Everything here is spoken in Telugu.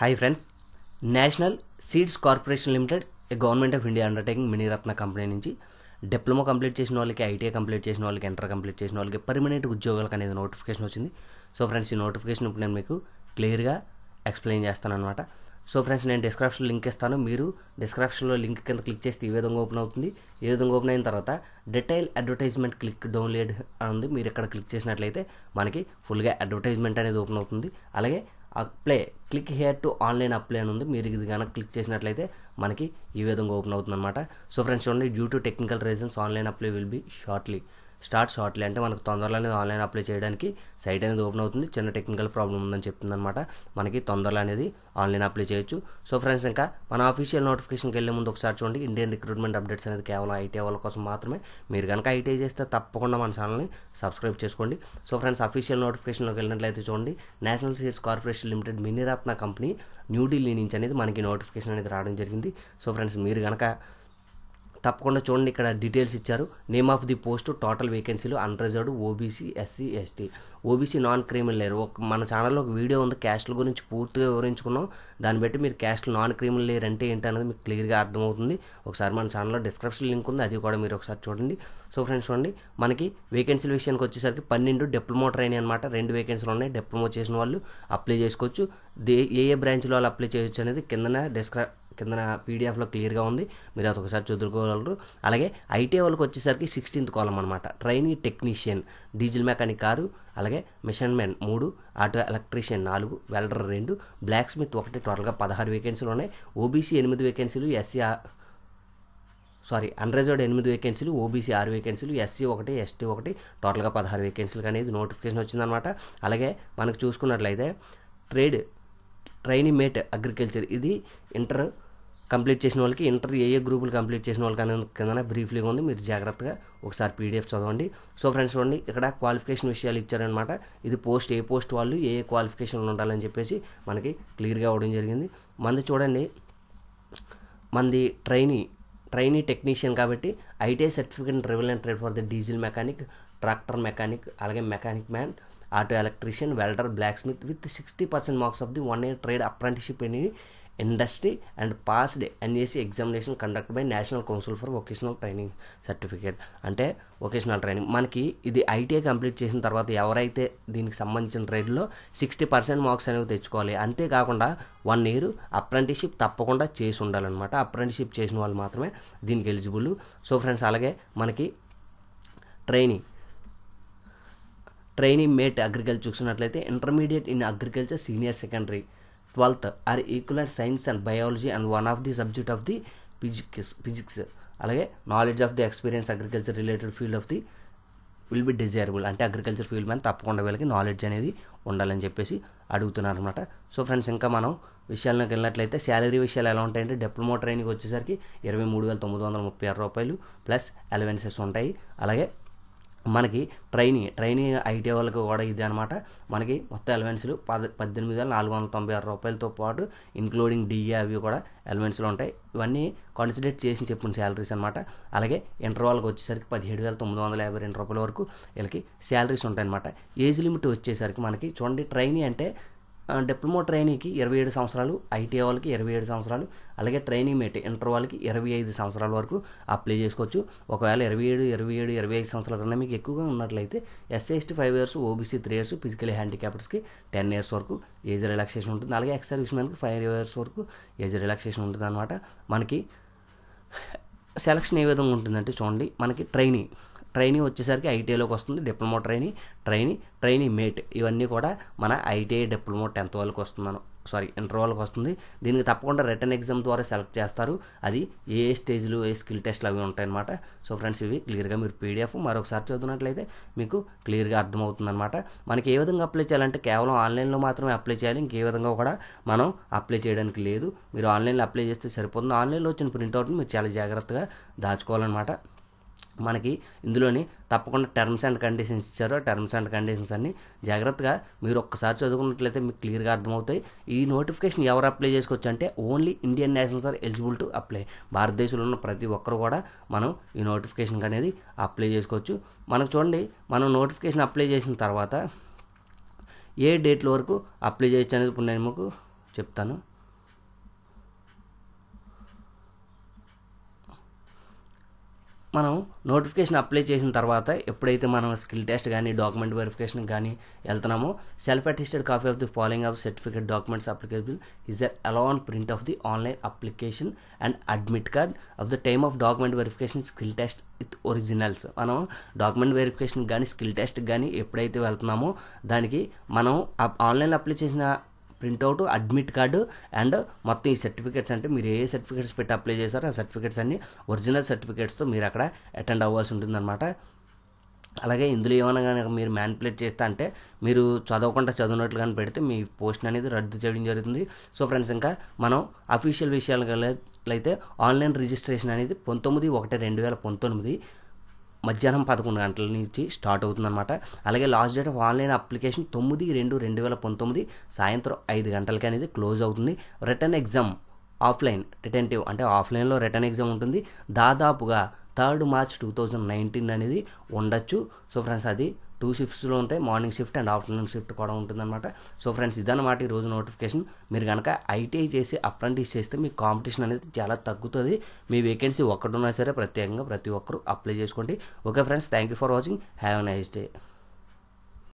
Hi friends, national seeds corporation limited A government of India undertaking Miniratna company నుంచి డిప్లొమా కంప్లీట్ చేసిన వాళ్ళకి, ఐటీఐ కంప్లీట్ చేసిన వాళ్ళకి, ఇంటర్ కంప్లీట్ చేసిన వాళ్ళకి పర్మనెంట్ ఉద్యోగాలకు అనేది నోటిఫికేషన్ వచ్చింది. సో ఫ్రెండ్స్, ఈ నోటిఫికేషన్ ఇప్పుడు నేను మీకు క్లియర్గా ఎక్స్ప్లెయిన్ చేస్తాను అనమాట. సో ఫ్రెండ్స్, నేను డిస్క్రిప్షన్లో లింక్ ఇస్తాను. మీరు డిస్క్రిప్షన్లో లింక్ కింద క్లిక్ చేస్తే ఈ విధంగా ఓపెన్ అవుతుంది. ఈ విధంగా ఓపెన్ అయిన తర్వాత డీటెయిల్ అడ్వర్టైజ్మెంట్ క్లిక్ డౌన్లోడ్ అని ఉంది. మీరు ఇక్కడ క్లిక్ చేసినట్లయితే మనకి ఫుల్గా అడ్వర్టైజ్మెంట్ అనేది ఓపెన్ అవుతుంది. అలాగే apply click here to online apply అని ఉంది. మీరు ఇది కనుక క్లిక్ చేసినట్లయితే మనకి ఈ విధంగా ఓపెన్ అవుతుంది అనమాట. సో ఫ్రెండ్స్ చూడండి, due to technical reasons online apply will be start shortly అంటే మనకు తొందరలో అనేది ఆన్లైన్ అప్లై చేయడానికి సైట్ అనేది ఓపెన్ అవుతుంది. చిన్న టెక్నికల్ ప్రాబ్లం ఉందని చెప్తుంది అనమాట. మనకి తొందరలో అనేది ఆన్లైన్ అప్లై చేయొచ్చు. సో ఫ్రెండ్స్, ఇంకా మన అఫీషియల్ నోటిఫికేషన్కి వెళ్ళే ముందు ఒకసారి చూడండి. ఇండియన్ రిక్రూట్మెంట్ అప్డేట్స్ అనేది కేవలం ఐటీఐ వాళ్ళ కోసం మాత్రమే. మీరు కనుక ఐటీఐ చేస్తే తప్పకుండా మన ఛానల్ని సబ్స్క్రైబ్ చేసుకోండి. సో ఫ్రెండ్స్, అఫీషియల్ నోటిఫికేషన్లోకి వెళ్ళినట్లయితే చూడండి, national seeds corporation limited Miniratna company New Delhi నుంచి అనేది మనకి నోటిఫికేషన్ అనేది రావడం జరిగింది. సో ఫ్రెండ్స్, మీరు కనుక తప్పకుండా చూడండి, ఇక్కడ డీటెయిల్స్ ఇచ్చారు. Name of the post, total వేకెన్సీలు, unreserved, OBC, SC, ST, OBC non creamy layer. మన ఛానల్లో ఒక వీడియో ఉంది క్యాస్ట్ల గురించి పూర్తిగా వివరించుకున్నాం. దాన్ని బట్టి మీరు క్యాస్ట్లు నాన్ క్రీమీ లేయర్ అంటే ఏంటి అనేది మీకు క్లియర్గా అర్థమవుతుంది. ఒకసారి మన ఛానల్లో డిస్క్రిప్షన్ లింక్ ఉంది, అది కూడా మీరు ఒకసారి చూడండి. సో ఫ్రెండ్స్ చూడండి, మనకి వేకెన్సీల విషయానికి వచ్చేసరికి 12 డిప్లొమా ట్రైనీ అనమాట. 2 వేకెన్సీలు ఉన్నాయి. డిప్లొమా చేసిన వాళ్ళు అప్లై చేసుకోవచ్చు. ఏ బ్రాంచ్లో వాళ్ళు అప్లై చేయొచ్చు అనేది కిందన పీడిఎఫ్లో క్లియర్గా ఉంది. మీరు అది ఒకసారి చదువుకోగలరు. అలాగే ఐటీఐ వాళ్ళకి వచ్చేసరికి 16th కాలం అనమాట. ట్రైనీ టెక్నీషియన్, డీజిల్ మెకానిక్ 6, అలాగే machine men 3, auto electrician 4, welder 2, blacksmith 1, టోటల్గా 16 వేకెన్సీలు ఉన్నాయి. ఓబీసీ 8 వేకెన్సీలు, అన్రిజర్వ్డ్ 8 వేకెన్సీలు, ఓబీసీ 6 వేకెన్సీలు, ఎస్సీ 1, ఎస్టీ 1, టోటల్గా 16 వేకెన్సీలు అనేది నోటిఫికేషన్ వచ్చిందనమాట. అలాగే మనకు చూసుకున్నట్లయితే ట్రైనీ మేట్ అగ్రికల్చర్, ఇది ఇంటర్ కంప్లీట్ చేసిన వాళ్ళకి, ఇంటర్ ఏ గ్రూపులు కంప్లీట్ చేసిన వాళ్ళకి అనేది కింద బ్రీఫ్లీగా ఉంది. మీరు జాగ్రత్తగా ఒకసారి పీడిఎఫ్ చదవండి. సో ఫ్రెండ్స్ చూడండి, ఇక్కడ క్వాలిఫికేషన్ విషయాలు ఇచ్చారనమాట. ఇది ఏ పోస్ట్ వాళ్ళు ఏ క్వాలిఫికేషన్లు ఉండాలని చెప్పేసి మనకి క్లియర్గా అవ్వడం జరిగింది. మంది చూడండి, మంది ట్రైనీ టెక్నీషియన్ కాబట్టి ITI certificate trivial and trade for the diesel mechanic, tractor mechanic, అలాగే mechanic man, auto electrician, welder, blacksmith with 60% marks of the 1 year trade apprenticeship in industry and passed NAC examination conduct by National Council for Vocational Training certificate. అంటే వొకేషనల్ ట్రైనింగ్ మనకి ఇది ఐటీఐ కంప్లీట్ చేసిన తర్వాత ఎవరైతే దీనికి సంబంధించిన ట్రేడ్లో 60% మార్క్స్ అనేవి తెచ్చుకోవాలి. అంతేకాకుండా 1 year అప్రెంటిస్షిప్ తప్పకుండా చేసి ఉండాలన్నమాట. అప్రెంటిస్షిప్ చేసిన వాళ్ళు మాత్రమే దీనికి ఎలిజిబుల్. సో ఫ్రెండ్స్, అలాగే మనకి ట్రైనీ మేట్ అగ్రికల్చర్ చూసినట్లయితే intermediate in agriculture, senior secondary, 12th or equivalent science and biology and one of the subject of the physics. అలాగే knowledge of the experience agriculture related field of the will be desirable. అంటే అగ్రికల్చర్ ఫీల్డ్ మీద తప్పకుండా వీళ్ళకి నాలెడ్జ్ అనేది ఉండాలని చెప్పేసి అడుగుతున్నారు అనమాట. సో ఫ్రెండ్స్, ఇంకా మనం విషయాల్లోకి వెళ్ళినట్లయితే శాలరీ విషయాలు ఎలా ఉంటాయంటే, డిప్లొమా ట్రైనింగ్ వచ్చేసరికి 23,936 రూపాయలు ప్లస్ అలవెన్సెస్ ఉంటాయి. అలాగే మనకి ట్రైనీ ఐటీఐ వాళ్ళకి కూడా ఇది అనమాట. మనకి మొత్తం అలవెన్స్లు 18,496 రూపాయలతో పాటు ఇంక్లూడింగ్ డిఏ అవి కూడా అలవెన్స్లు ఉంటాయి. ఇవన్నీ కన్సిడర్ చేసి చెప్పిన శాలరీస్ అనమాట. అలాగే ఇంటర్ వాళ్ళకి వచ్చేసరికి 17,952 రూపాయల వరకు వీళ్ళకి శాలరీస్ ఉంటాయి అనమాట. ఏజ్ లిమిట్ వచ్చేసరికి మనకి చూడండి, ట్రైనీ అంటే డిప్లొమా ట్రైనీకి 27 సంవత్సరాలు, ఐటీఐ వాళ్ళకి 27 సంవత్సరాలు, అలాగే ట్రైనీ మేట్ ఇంటర్ వాళ్ళకి 25 సంవత్సరాల వరకు అప్లై చేసుకోవచ్చు. ఒకవేళ 25 సంవత్సరాల కన్నా మీకు ఎక్కువగా ఉన్నట్లయితే SC ST 5 years, OBC 3 years, physically హ్యాండిక్యాప్డ్స్కి 10 years వరకు ఏజ్ రిలాక్సేషన్ ఉంటుంది. అలాగే ఎక్స్ సర్వీస్ మ్యాన్కి 5 years వరకు ఏజ్ రిలాక్సేషన్ ఉంటుంది అనమాట. మనకి సెలక్షన్ ఏ విధంగా ఉంటుందంటే చూడండి, మనకి ట్రైనీ వచ్చేసరికి ఐటీఐలోకి వస్తుంది. డిప్లొమా ట్రైనీ మేట్ ఇవన్నీ కూడా మన ఐటీఐ డిప్లొమా 10th వాళ్ళకి వస్తున్నాను, ఇంటర్ వాళ్ళకి వస్తుంది. దీనికి తప్పకుండా రిటర్న్ ఎగ్జామ్ ద్వారా సెలెక్ట్ చేస్తారు. అది ఏ స్టేజ్లు, ఏ స్కిల్ టెస్ట్లు అవి ఉంటాయన్నమాట. సో ఫ్రెండ్స్, ఇవి క్లియర్గా మీరు పీడిఎఫ్ మరొకసారి చదువుతున్నట్లయితే మీకు క్లియర్గా అర్థమవుతుందన్నమాట. మనకి ఏ విధంగా అప్లై చేయాలంటే కేవలం ఆన్లైన్లో మాత్రమే అప్లై చేయాలి. ఇంకే విధంగా కూడా మనం అప్లై చేయడానికి లేదు. మీరు ఆన్లైన్లో అప్లై చేస్తే సరిపోతుంది. ఆన్లైన్లో వచ్చిన ప్రింట్అవుట్ని మీరు చాలా జాగ్రత్తగా దాచుకోవాలన్నమాట. మనకి ఇందులోని తప్పకుండా టర్మ్స్ అండ్ కండిషన్స్ ఇచ్చారు. టర్మ్స్ అండ్ కండిషన్స్ అన్ని జాగ్రత్తగా మీరు ఒక్కసారి చదువుకున్నట్లయితే మీకు క్లియర్గా అర్థమవుతాయి. ఈ నోటిఫికేషన్ ఎవరు అప్లై చేసుకోవచ్చు అంటే only Indian nationals are eligible to apply. భారతదేశంలో ఉన్న ప్రతి ఒక్కరు కూడా మనం ఈ నోటిఫికేషన్ అనేది అప్లై చేసుకోవచ్చు. మనకు చూడండి, మనం నోటిఫికేషన్ అప్లై చేసిన తర్వాత ఏ డేట్ల వరకు అప్లై చేయొచ్చు అనేది ఇప్పుడు నేను మీకు చెప్తాను. మనం నోటిఫికేషన్ అప్లై చేసిన తర్వాత ఎప్పుడైతే మనం స్కిల్ టెస్ట్ కానీ డాక్యుమెంట్ వెరిఫికేషన్ కానీ వెళ్తున్నామో self attested copy of the following of certificate documents applicable is along print of the online application and admit card of the time of document verification skill test with originals. మనం డాక్యుమెంట్ వెరిఫికేషన్ కానీ స్కిల్ టెస్ట్ కానీ ఎప్పుడైతే వెళ్తున్నామో దానికి మనం ఆన్లైన్ అప్లై చేసిన ప్రింట్అవుట్, అడ్మిట్ కార్డు అండ్ మొత్తం ఈ సర్టిఫికేట్స్, అంటే మీరు ఏ సర్టిఫికేట్స్ పెట్టి అప్లై చేశారో ఆ సర్టిఫికేట్స్ అన్ని ఒరిజినల్ సర్టిఫికేట్స్తో మీరు అక్కడ అటెండ్ అవ్వాల్సి ఉంటుందన్నమాట. అలాగే ఇందులో ఏమైనా కానీ మీరు మ్యానిపులేట్ చేస్తా అంటే మీరు చదివినట్లు కానీ పెడితే మీ పోస్ట్ అనేది రద్దు చేయడం జరుగుతుంది. సో ఫ్రెండ్స్, ఇంకా మనం అఫీషియల్ విషయాలు అయితే ఆన్లైన్ రిజిస్ట్రేషన్ అనేది 19/1/2019 మధ్యాహ్నం 11 గంటల నుంచి స్టార్ట్ అవుతుందన్నమాట. అలాగే last date of online application 9/2/2019 సాయంత్రం 5 గంటలకి అనేది క్లోజ్ అవుతుంది. రిటర్న్ ఎగ్జామ్ ఆఫ్లైన్ రిటెంటివ్ అంటే ఆఫ్లైన్లో రిటర్న్ ఎగ్జామ్ ఉంటుంది. దాదాపుగా 3 మార్చ్ 2019 అనేది ఉండొచ్చు. సో ఫ్రెండ్స్, అది 2 షిఫ్ట్స్లో ఉంటాయి, morning shift and afternoon shift కూడా ఉంటుందన్నమాట. సో ఫ్రెండ్స్, ఇదన్నమాట ఈరోజు నోటిఫికేషన్. మీరు కనుక ఐటీఐ చేసి అప్రెంటిస్ చేస్తే మీ కాంపిటీషన్ అనేది చాలా తగ్గుతుంది. మీ వేకెన్సీ ఒక్కటి ఉన్నా సరే ప్రత్యేకంగా ప్రతి ఒక్కరు అప్లై చేసుకోండి. Okay friends, thank you for watching. Have a nice day.